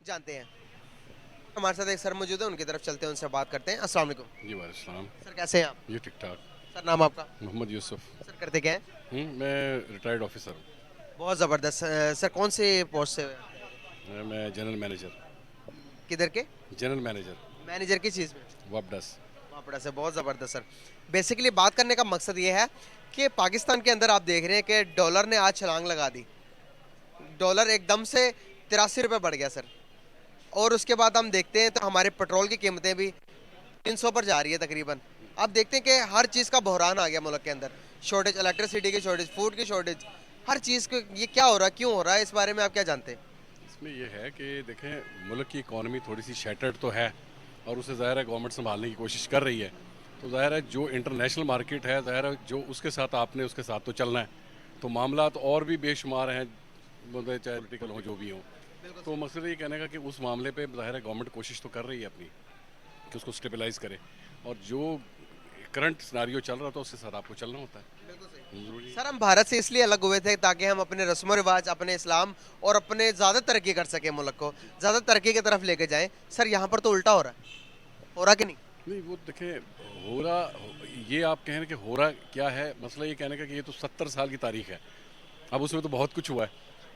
जानते हैं। हमारे साथ एक सर मौजूद है, उनकी तरफ चलते हैं, उनसे बात करते हैं। अस्सलाम वालेकुम। जी वालेकुम। सर कैसे हैं आप? ये ठीक ठाक। सर नाम आपका? मोहम्मद यूसुफ। सर करते क्या हैं? मैं रिटायर्ड ऑफिसर हूँ। बहुत ज़बरदस्त। सर कौन से पोस्ट से? मैं जनरल मैनेजर। किधर के? जनरल मैनेजर मैनेजर की चीज़ में? वापडस। वापड़ा से। बहुत ज़बरदस्त सर। बेसिकली बात करने का मकसद ये है कि पाकिस्तान के अंदर आप देख रहे हैं कि डॉलर ने आज छलांग लगा दी। डॉलर एकदम से 83 रुपये बढ़ गया सर। और उसके बाद हम देखते हैं तो हमारे पेट्रोल की कीमतें भी 300 पर जा रही है तकरीबन। आप देखते हैं कि हर चीज़ का बहरान आ गया मुल्क के अंदर। शॉर्टेज, इलेक्ट्रिसिटी की शॉर्टेज, फूड की शॉर्टेज, हर चीज़ को। ये क्या हो रहा है, क्यों हो रहा है, इस बारे में आप क्या जानते हैं? इसमें यह है कि देखें, मुल्क की इकॉनमी थोड़ी सी शैटर्ड तो है और उसे ज़ाहिर है गवर्नमेंट संभालने की कोशिश कर रही है। तो ज़ाहिर है जो इंटरनेशनल मार्केट है, ज़ाहिर है जो उसके साथ आपने उसके साथ तो चलना है। तो मामला तो और भी बेशुमार हैं, मतलब चाहे पॉलिटिकल हो जो भी हो। तो मकसद ये कहने का कि उस मामले पे ज़ाहिर है गवर्नमेंट कोशिश तो कर रही है अपनी कि उसको स्टेबलाइज करे, और जो करंट सिनारियो चल रहा था उसके साथ आपको चलना होता है। ज़रूरी है। सर हम भारत से इसलिए अलग हुए थे ताकि हम अपने रस्म व रिवाज, अपने इस्लाम और अपने ज़्यादा तरक्की कर सकें, मुल्क को ज़्यादा तरक्की की तरफ लेके जाएं। सर यहाँ पर तो उल्टा हो रहा है, हो रहा कि नहीं? नहीं, वो देखें, हो रहा, ये आप कह रहे हैं कि हो रहा क्या है, मसला ये कहने का कि ये तो 70 साल की तारीख है। अब उसमें तो बहुत कुछ हुआ है,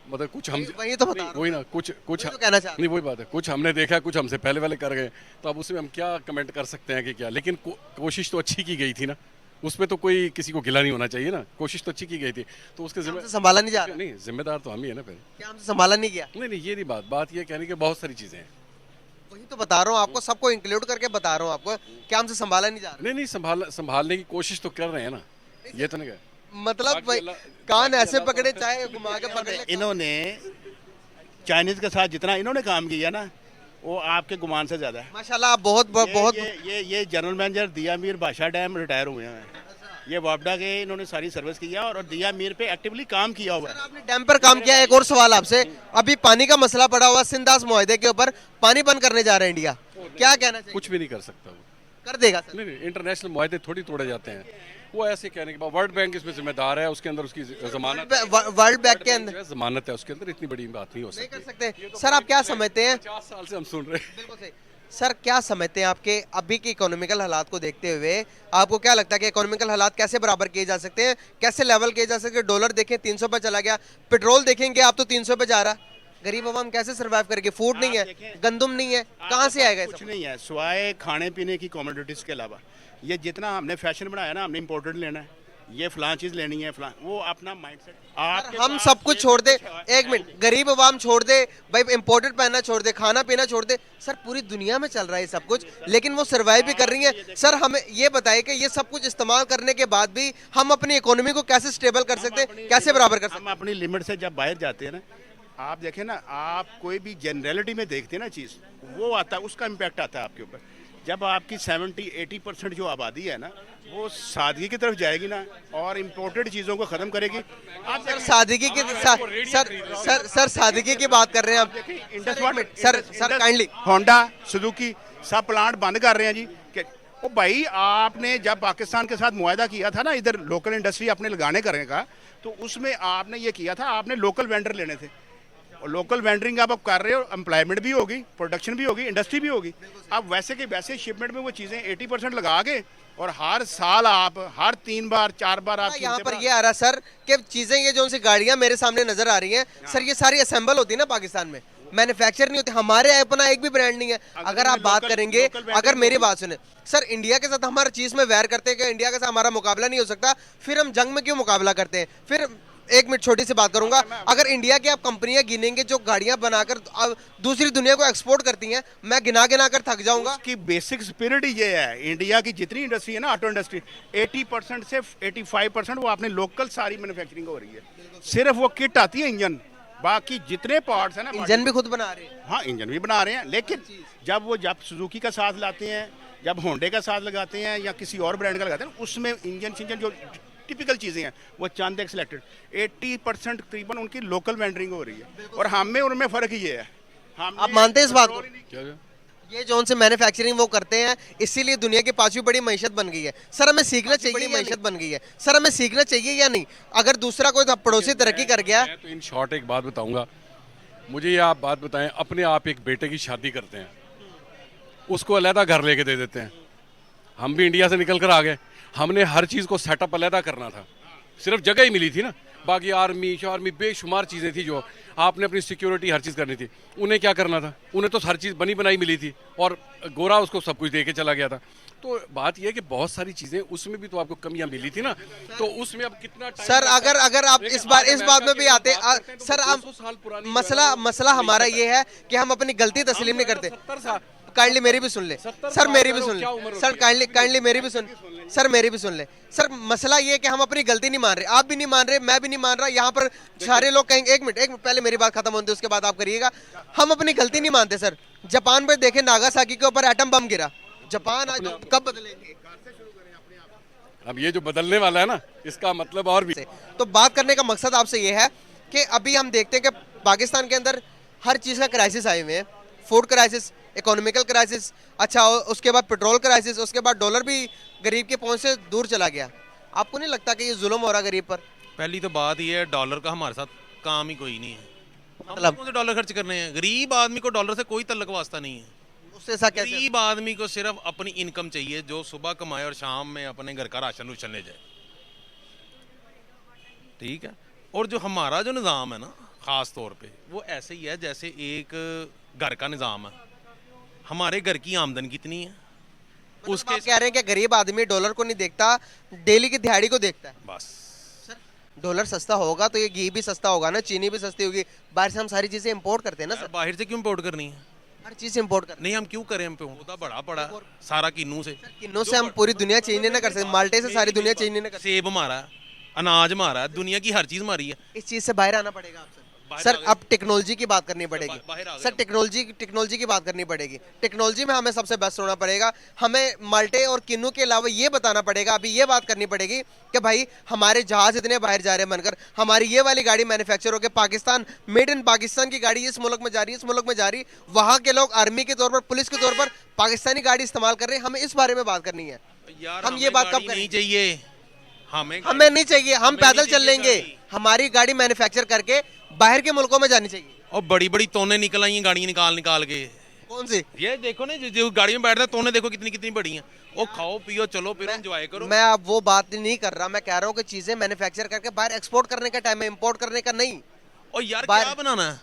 मतलब कुछ हम वही तो बता नहीं, रहा हूँ वही सर। ना, कुछ कुछ वही तो कहना चाह रहा नहीं, वही बात है, कुछ हमने देखा, कुछ हमसे पहले वाले कर गए। तो अब उसमें हम क्या कमेंट कर सकते हैं कि क्या, लेकिन कोशिश तो अच्छी की गई थी ना, उस पर तो कोई किसी को गिला नहीं होना चाहिए ना। कोशिश तो अच्छी की गई थी, तो उसके हूँ। जिम्मे हमसे संभाला नहीं जा रहा? नहीं, जिम्मेदार तो हम ही है ना फिर। क्या हमसे संभाला नहीं गया? नहीं नहीं, ये नहीं बात, बात ये कहने की बहुत सारी चीज़ें हैं। वही तो बता रहा हूँ आपको, सबको इंक्लूड करके बता रहा हूँ आपको। क्या हमसे संभाला नहीं जा रहा? नहीं नहीं, संभालने की कोशिश तो कर रहे हैं ना, ये तो नहीं कहा। मतलब बाकी भाई, कान बाकी ऐसे अल्लाह पकड़े ताला- चाहे घुमा के पकड़े। इन्होंने चाइनीज के साथ जितना इन्होंने काम किया ना, वो आपके गुमान से ज्यादा है। माशाल्लाह आप बहुत बहुत ये जनरल मैनेजर दिया मीर बादशाह डैम रिटायर हुए हैं। ये वापडा के इन्होंने सारी सर्विस किया और दिया मीर पे एक्टिवली काम किया हुआ है। आपने डैम पर काम किया। एक और सवाल आपसे, अभी पानी का मसला पड़ा हुआ सिंधास मुआहदे के ऊपर, पानी बंद करने जा रहा है इंडिया, क्या कहना चाहिए? कुछ भी नहीं कर सकता वो। कर देगा सर? नहीं नहीं, इंटरनेशनल मुआहदे थोड़ी तोड़े जाते हैं। वो ऐसे कहने के बाद वर्ल्ड बैंक इसमें जिम्मेदार है, उसके अंदर उसकी जमानत वर्ल्ड बैंक के अंदर जो है, जमानत है उसके अंदर, इतनी बड़ी बात नहीं हो नहीं कर सकती। सकते। सर आप क्या समझते हैं? 50 साल से हम सुन रहे हैं। बिल्कुल सही। सर क्या समझते हैं आपके अभी के इकोनॉमिकल हालात को देखते हुए, आपको क्या लगता है कि इकोनॉमिकल हालात कैसे बराबर किए जा सकते हैं, कैसे लेवल किए जा सकते हैं? डॉलर देखें 300 पे चला गया, पेट्रोल देखेंगे आप तो 300 पे जा रहा। गरीब आवाम कैसे सर्वाइव करेगी? फूड नहीं है, गंदम नहीं है, कहाँ से आएगा ये कुछ सब? नहीं है सिवाय खाने पीने की कमोडिटीज के अलावा। ये जितना हमने फैशन बनाया ना, हमने इम्पोर्टेड लेना है, ये फलां चीज लेनी है, फलां, वो अपना माइंडसेट। हम सब कुछ छोड़ दे, एक मिनट, गरीब आवाम छोड़ दे भाई, इम्पोर्टेड पहनना छोड़ दे, खाना पीना छोड़ दे। सर पूरी दुनिया में चल रहा है ये सब कुछ, लेकिन वो सर्वाइव भी कर रही है। सर हमें ये बताइए कि ये सब कुछ इस्तेमाल करने के बाद भी हम अपनी इकोनॉमी को कैसे स्टेबल कर सकते हैं, कैसे बराबर कर सकते हम अपनी लिमिट से जब बाहर जाते हैं ना, आप देखें ना, आप कोई भी जनरलिटी में देखते हैं ना चीज़, वो आता है, उसका इम्पैक्ट आता है आपके ऊपर। जब आपकी 70-80% जो आबादी है ना, वो सादगी की तरफ जाएगी ना और इम्पोर्टेड चीज़ों को ख़त्म करेगी। आप हैं? सर सादगी की सर सादगी की बात कर रहे हैं आप? Sir kindly. होंडा, सुजुकी सब प्लांट बंद कर रहे हैं जी। ओ भाई, आपने जब पाकिस्तान के साथ मुआहदा किया था ना, इधर लोकल इंडस्ट्री अपने लगाने करने का, तो उसमें आपने ये किया था, आपने लोकल वेंडर लेने थे। और लोकल वेंडरिंग आप कर रहे हो, एम्प्लॉयमेंट भी होगी, प्रोडक्शन भी होगी, इंडस्ट्री भी होगी। अब वैसे के वैसे शिपमेंट में वो चीज़ें 80% लगा के, और हर साल आप हर 3 बार 4 बार आप यहाँ पर ये आ रहा सर कि चीजें, ये जो सी गाड़ियां मेरे सामने नजर आ रही हैं सर, ये सारी असेंबल होती है ना पाकिस्तान में, मैन्युफैक्चर नहीं होती। हमारे अपना एक भी ब्रांड नहीं है। अगर आप बात करेंगे, अगर मेरी बात सुने सर, इंडिया के साथ हमारे चीज में वैर करते हैं कि इंडिया के साथ हमारा मुकाबला नहीं हो सकता, फिर हम जंग में क्यों मुकाबला करते हैं? फिर एक मिनट छोटी सी बात करूंगा, अगर इंडिया की आप कंपनियां गिनेंगे जो गाड़ियां बनाकर दूसरी दुनिया को एक्सपोर्ट करती हैं, मैं गिना गिना कर थक जाऊंगा। उसकी बेसिक स्पिरिट ही ये है, इंडिया की जितनी इंडस्ट्री है ना, ऑटो इंडस्ट्री, 80% से 85% वो अपने लोकल सारी मैन्युफैक्चरिंग हो रही है। सिर्फ वो किट आती है इंजन, बाकी जितने पार्ट्स हैं ना, इंजन भी खुद बना रहे हैं। हाँ, इंजन भी बना रहे हैं, लेकिन जब सुजुकी का साथ लाते हैं, जब होंडे का साथ लगाते हैं या किसी और ब्रांड का लगाते हैं, उसमें इंजन जो टिपिकल चीज़ें हैं वो चंद एक सिलेक्टेड, 80% तकरीबन उनकी लोकल वेंडरिंग हो रही है। और हमें उनमें फ़र्क ये है, आप मानते हैं इस बात को? क्या ये जो उनसे मैन्युफैक्चरिंग वो करते हैं, इसीलिए दुनिया की 5वीं बड़ी मैशत बन गई है। सर हमें सीखना चाहिए, मैशत बन गई है, सर हमें सीखना चाहिए या नहीं? अगर दूसरा कोई पड़ोसी तरक्की कर गया। मैं तो इन शॉर्ट एक बात बताऊंगा मुझे ये आप बात बताएं, अपने आप एक बेटे की शादी करते हैं, उसको अलहदा घर लेके दे देते हैं। हम भी इंडिया से निकल कर आ गए, हमने हर चीज़ को सेटअप अलहदा करना था, सिर्फ जगह ही मिली थी ना, बाकी आर्मी शार्मी बेशुमार चीज़ें थी जो आपने अपनी सिक्योरिटी हर चीज़ करनी थी। उन्हें क्या करना था, उन्हें तो हर चीज़ बनी बनाई मिली थी और गोरा उसको सब कुछ दे के चला गया था। तो बात यह है कि बहुत सारी चीज़ें उसमें भी तो आपको कमियां मिली थी ना, तो उसमें अब कितना सर अगर आप इस बात में भी आते सर, आप मसला हमारा ये है कि हम अपनी गलती तस्लीम नहीं करते। 70 साल काइंडली मेरी भी सुन ले सर, मेरी भी सुन ले सर, काइंडली मेरी भी सुन सर, मेरी भी सुन ले सर। मसला ये है कि हम अपनी गलती नहीं मान रहे, आप भी नहीं मान रहे, मैं भी नहीं मान रहा, यहाँ पर सारे लोग कहेंगे। एक मिनट पहले मेरी बात खत्म होती है, उसके बाद आप करिएगा। हम अपनी गलती नहीं मानते सर। जापान पर देखे, नागासाकी के ऊपर एटम बम गिरा, जापान आज कब बदलेंगे? अब ये जो बदलने वाला है ना, इसका मतलब और भी। तो बात करने का मकसद आपसे ये है कि अभी हम देखते हैं कि पाकिस्तान के अंदर हर चीज़ का क्राइसिस आए हुए हैं। फूड क्राइसिस, इकोनॉमिकल क्राइसिस, अच्छा उसके बाद पेट्रोल क्राइसिस, उसके बाद डॉलर भी गरीब के पहुंच से दूर चला गया। आपको नहीं लगता कि ये जुल्म हो रहा गरीब पर? पहली तो बात ये है, डॉलर का हमारे साथ काम ही कोई नहीं है। मतलब कौन से डॉलर खर्च करने हैं? गरीब आदमी को डॉलर से कोई तल्लक वास्ता नहीं है। उससे ऐसा कैसे? गरीब आदमी को सिर्फ अपनी इनकम चाहिए, जो सुबह कमाए और शाम में अपने घर का राशन रूशन ले जाए, ठीक है। और जो हमारा जो निज़ाम है ना, ख़ास तौर पे वो ऐसे ही है जैसे एक घर का निज़ाम है। हमारे घर की आमदन कितनी है, उसके आप कह रहे हैं कि गरीब आदमी डॉलर को नहीं देखता, डेली की दिहाड़ी को देखता है। बस डॉलर सस्ता होगा तो ये घी भी सस्ता होगा ना, चीनी भी सस्ती होगी। बाहर से हम सारी चीजें इंपोर्ट करते हैं ना सर, बाहर से क्यों इम्पोर्ट करनी है? हर चीज इंपोर्ट करते नहीं, हम क्यों करें? हम पे होता बड़ा पड़ा सारा किन्नू से। हैं। किन्नों से हम पूरी दुनिया चेंज नहीं ना कर सकते, माल्टे से सारी दुनिया चेंज नहीं ना कर सकते। सेब हमारा, अनाज हमारा, दुनिया की हर चीज़ हमारी है। इस चीज से बाहर आना पड़ेगा आपसे बाहर सर। आ गए। अब टेक्नोलॉजी की बात करनी पड़ेगी बाहर आ गए सर, टेक्नोलॉजी की बात करनी पड़ेगी। टेक्नोलॉजी में हमें सबसे बेस्ट होना पड़ेगा। हमें माल्टे और किन्नू के अलावा ये बताना पड़ेगा, अभी ये बात करनी पड़ेगी कि भाई हमारे जहाज इतने बाहर जा रहे हैं बनकर, हमारी ये वाली गाड़ी मैन्युफैक्चर होकर पाकिस्तान, मेड इन पाकिस्तान की गाड़ी इस मुल्क में जा रही है, इस मुल्क में जा रही, वहाँ के लोग आर्मी के तौर पर, पुलिस के तौर पर पाकिस्तानी गाड़ी इस्तेमाल कर रहे हैं। हमें इस बारे में बात करनी है। यार हम ये बात कब नहीं चाहिए, हमें हमें नहीं चाहिए, हम पैदल नहीं चल लेंगे। चाहिए। हमारी गाड़ी मैन्युफैक्चर करके बाहर के मुल्कों में जानी चाहिए। और बड़ी बड़ी तोने निकल आई हैं गाड़ियाँ निकाल के। कौन सी? ये देखो ना, जो गाड़ी में बैठते हैं तोने देखो कितनी कितनी बड़ी हैं। वो खाओ पियो चलो फिर एंजॉय करो। मैं अब वो बात नहीं कर रहा, मैं कह रहा हूँ कि चीजें मैन्युफैक्चर करके बाहर एक्सपोर्ट करने का टाइम है, इंपोर्ट करने का नहीं। और यार बाहर- क्या बनाना है?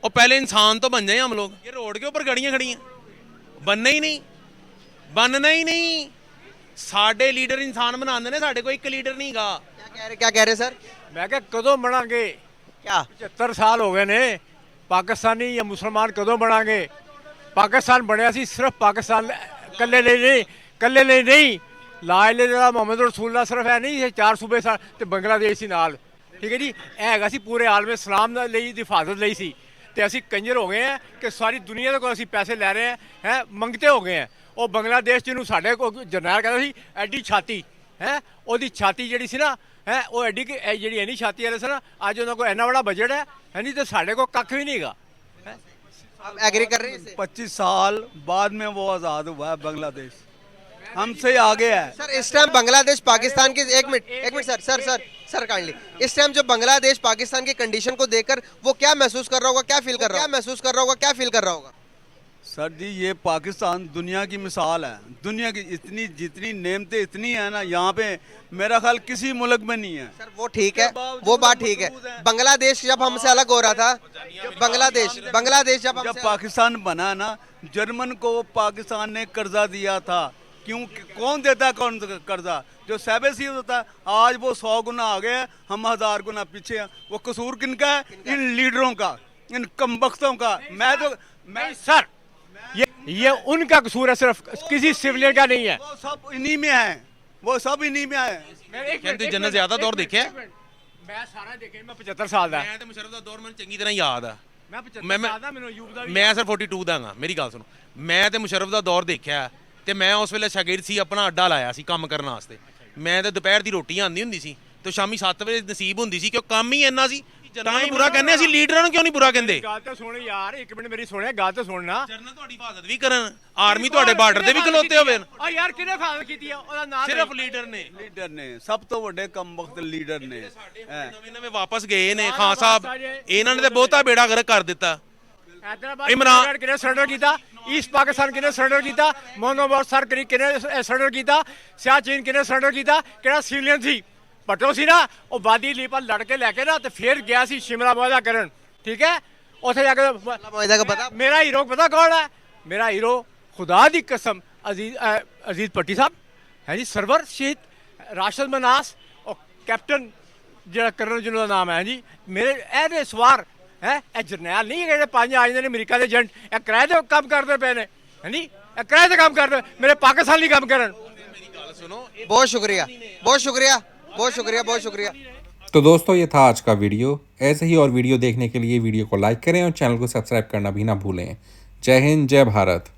और पहले इंसान तो बन जाए हम लोग। ये रोड के ऊपर गाड़ियाँ खड़ी हैं, बनना ही नहीं। साढ़े लीडर इंसान बनाते ने, साढ़े को एक लीडर नहीं गा। क्या कह रहे सर? मैं क्या कदों बनांगे? क्या 75 साल हो गए ने, पाकिस्तानी या मुसलमान कदों बनांगे? पाकिस्तान बनया सी सिर्फ पाकिस्तान कल्ले ਲਈ नहीं, ला इलाहा इल्लल्लाह मुहम्मद रसूलुल्लाह सिर्फ है नहीं, ये 4 सूबे सा ते बांग्लादेश सी नाल, ठीक है जी। हैगा सी पूरे आलम इस्लाम ਲਈ हिफाजत ਲਈ सी, ਤੇ ਅਸੀਂ ਕੰਜਰ ਹੋ ਗਏ हैं कि सारी दुनिया को ਅਸੀਂ पैसे ਲੈ ਰਹੇ हैं, ਮੰਗਤੇ ਹੋ ਗਏ हैं। ਉਹ ਬੰਗਲਾਦੇਸ਼ ਜਿਹਨੂੰ ਸਾਡੇ ਕੋਲ ਜਰਨੈਲ ਕਹਿੰਦਾ ਸੀ ਐਡੀ ਛਾਤੀ ਹੈ, ਉਹਦੀ ਛਾਤੀ ਜਿਹੜੀ ਸੀ ਨਾ ਹੈ, ਉਹ ਐਡੀ ਕਿ ਜਿਹੜੀ ਇੰਨੀ ਛਾਤੀ ਵਾਲੇ ਸੀ ਨਾ, ਅੱਜ ਉਹਨਾਂ ਕੋਲ ਇੰਨਾ ਬੜਾ ਬਜਟ ਹੈ ਨਹੀਂ, ਤੇ ਸਾਡੇ ਕੋਲ ਕੱਖ ਵੀ ਨਹੀਂਗਾ। आप एग्री कर रहे हैं इससे? 25 साल बाद में वो आज़ाद हुआ है बांग्लादेश, हमसे आगे है। सर इस टाइम बांग्लादेश पाकिस्तान की, एक मिनट सर काइंडली, इस टाइम जो बांग्लादेश पाकिस्तान की कंडीशन को देखकर वो क्या महसूस कर रहा होगा, क्या फील कर रहा होगा? सर जी ये पाकिस्तान दुनिया की मिसाल है, दुनिया की इतनी जितनी नेमतें इतनी है ना, यहाँ पे मेरा ख्याल किसी मुल्क में नहीं है। सर वो ठीक है, वो बात ठीक है। बांग्लादेश जब हमसे अलग हो रहा था, बांग्लादेश जब पाकिस्तान बना ना, जर्मन को पाकिस्तान ने कर्जा दिया था। क्यों? कौन देता है कौन कर्जा? जो सैबेसी होता है। आज वो 100 गुना आगे है, हम 1000 गुना पीछे हैं। वो कसूर किनका है? इन लीडरों का, इन कमबख्तों का। मैं सर ये उनका कसूर है, सिर्फ किसी सिविलियन का नहीं है। वो सब इन्हीं में है, वो सब इन्हीं में है। ਕਹਿੰਦੇ ਜੰਨਤ ਜ਼ਿਆਦਾ ਦੌਰ ਦੇਖਿਆ ਮੈਂ ਸਾਰਾ ਦੇਖਿਆ, ਮੈਂ 75 ਸਾਲ ਦਾ। ਮੈਂ ਤੇ ਮੁਸ਼ਰਫ ਦਾ ਦੌਰ ਮੈਨੂੰ ਚੰਗੀ ਤਰ੍ਹਾਂ ਯਾਦ ਆ। ਮੈਂ 75 ਸਾਲ ਦਾ, ਮੈਨੂੰ ਅਯੂਬ ਦਾ ਵੀ। ਮੈਂ ਸਰ 42 ਦਾ ਹਾਂ। ਮੇਰੀ ਗੱਲ ਸੁਣੋ, ਮੈਂ ਤੇ ਮੁਸ਼ਰਫ ਦਾ ਦੌਰ ਦੇਖਿਆ ਤੇ ਮੈਂ ਉਸ ਵੇਲੇ ਸ਼ਾਗਿਰਦ ਸੀ, ਆਪਣਾ ਅੱਡਾ ਲਾਇਆ ਸੀ ਕੰਮ ਕਰਨ ਵਾਸਤੇ। ਮੈਂ ਤੇ ਦੁਪਹਿਰ ਦੀ ਰੋਟੀ ਆਂਦੀ ਹੁੰਦੀ ਸੀ ਤੇ ਸ਼ਾਮੀ 7 ਵਜੇ ਨਸੀਬ ਹੁੰਦੀ ਸੀ, ਕਿਉਂ ਕੰਮ ਹੀ ਇੰਨਾ ਸੀ। ਤਾਂ ਹੀ ਬੁਰਾ ਕਹਿੰਦੇ ਅਸੀਂ ਲੀਡਰਾਂ ਨੂੰ ਕਿਉਂ ਨਹੀਂ ਬੁਰਾ ਕਹਿੰਦੇ ਗੱਲ ਤਾਂ ਸੁਣ ਯਾਰ, ਇੱਕ ਮਿੰਟ ਮੇਰੀ ਸੁਣਿਆ, ਗੱਲ ਤਾਂ ਸੁਣਨਾ। ਜਰਨਲ ਤੁਹਾਡੀ ਹਿਫਾਜ਼ਤ ਵੀ ਕਰਨ, ਆਰਮੀ ਤੁਹਾਡੇ ਬਾਰਡਰ ਤੇ ਵੀ ਖਲੋਤੇ ਹੋਵੇ। ਆ ਯਾਰ ਕਿਹਨੇ ਹਿਫਾਜ਼ਤ ਕੀਤੀ ਆ? ਉਹਦਾ ਨਾਮ ਸਿਰਫ ਲੀਡਰ ਨੇ, ਲੀਡਰ ਨੇ, ਸਭ ਤੋਂ ਵੱਡੇ ਕਮਬਖਤ ਲੀਡਰ ਨੇ। ਨਵੇਂ ਨਵੇਂ ਵਾਪਸ ਗਏ ਨੇ ਖਾਨ ਸਾਹਿਬ, ਇਹਨਾਂ ਨੇ ਤੇ ਬਹੁਤਾ ਬੇੜਾ ਗਰਕ ਕਰ ਦਿੱਤਾ। ਹੈਦਰਾਬਾਦ ਇਮਰਾਨ ਕਿਹਨੇ ਸਰੈਂਡਰ ਕੀਤਾ? ਈਸਟ ਪਾਕਿਸਤਾਨ ਕਿਹਨੇ ਸਰੈਂਡਰ ਕੀਤਾ? ਮੋਨੋਬਰ ਸਰ ਕਿਹਨੇ ਸਰੈਂਡਰ ਕੀਤਾ? ਸਿਆਚੀਨ ਕਿਹਨੇ ਸਰੈਂਡਰ ਕੀਤਾ? ਕਿਹੜਾ ਸਿਵਲੀਅਨ ਸੀ? ਭੱਟੋ ਸੀ ਨਾ, ਉਹ ਵਾਦੀ ਲੀਪਾ ਲੜ ਕੇ ਲੈ ਕੇ ਨਾ ਤੇ ਫਿਰ ਗਿਆ ਸੀ ਸ਼ਿਮਲਾ ਮੁਆਹਦਾ ਕਰਨ, ਠੀਕ ਹੈ। ਉੱਥੇ ਜਾ ਕੇ मुआहदा का पता? ਮੇਰਾ ਹੀਰੋ ਪਤਾ ਕੌਣ ਹੈ? ਮੇਰਾ ਹੀਰੋ ਖੁਦਾ ਦੀ ਕਸਮ ਅਜ਼ੀਜ਼ ਭੱਟੀ ਸਾਹਿਬ ਹੈ ਜੀ, ਸਰਵਰ ਸ਼ਹੀਦ ਰਾਸ਼ਦ ਮਨਾਸ, ਉਹ ਕੈਪਟਨ ਜਿਹੜਾ ਕਰਨਲ ਜਿਹਨਾਂ ਦਾ ਨਾਮ ਹੈ ਜੀ, ਮੇਰੇ ਇਹਦੇ ਸਵਾਰ ਹੈ। ਇਹ ਜਰਨੈਲ ਨਹੀਂ ਜਿਹੜੇ ਪੰਜ ਆ ਜਾਂਦੇ ਨੇ ਅਮਰੀਕਾ ਦੇ ਏਜੰਟ, ਇਹ ਕਿਰਾਏ ਤੇ ਕੰਮ ਕਰਦੇ ਪਏ ਨੇ, ਹੈ ਨੀ? ਇਹ ਕਿਰਾਏ ਤੇ ਕੰਮ ਕਰਦੇ, ਮੇਰੇ ਪਾਕਿਸਤਾਨ ਲਈ ਕੰਮ ਕਰਨ। बहुत शुक्रिया, बहुत शुक्रिया, बहुत शुक्रिया, बहुत शुक्रिया। तो दोस्तों ये था आज का वीडियो। ऐसे ही और वीडियो देखने के लिए वीडियो को लाइक करें और चैनल को सब्सक्राइब करना भी ना भूलें। जय हिंद, जय भारत।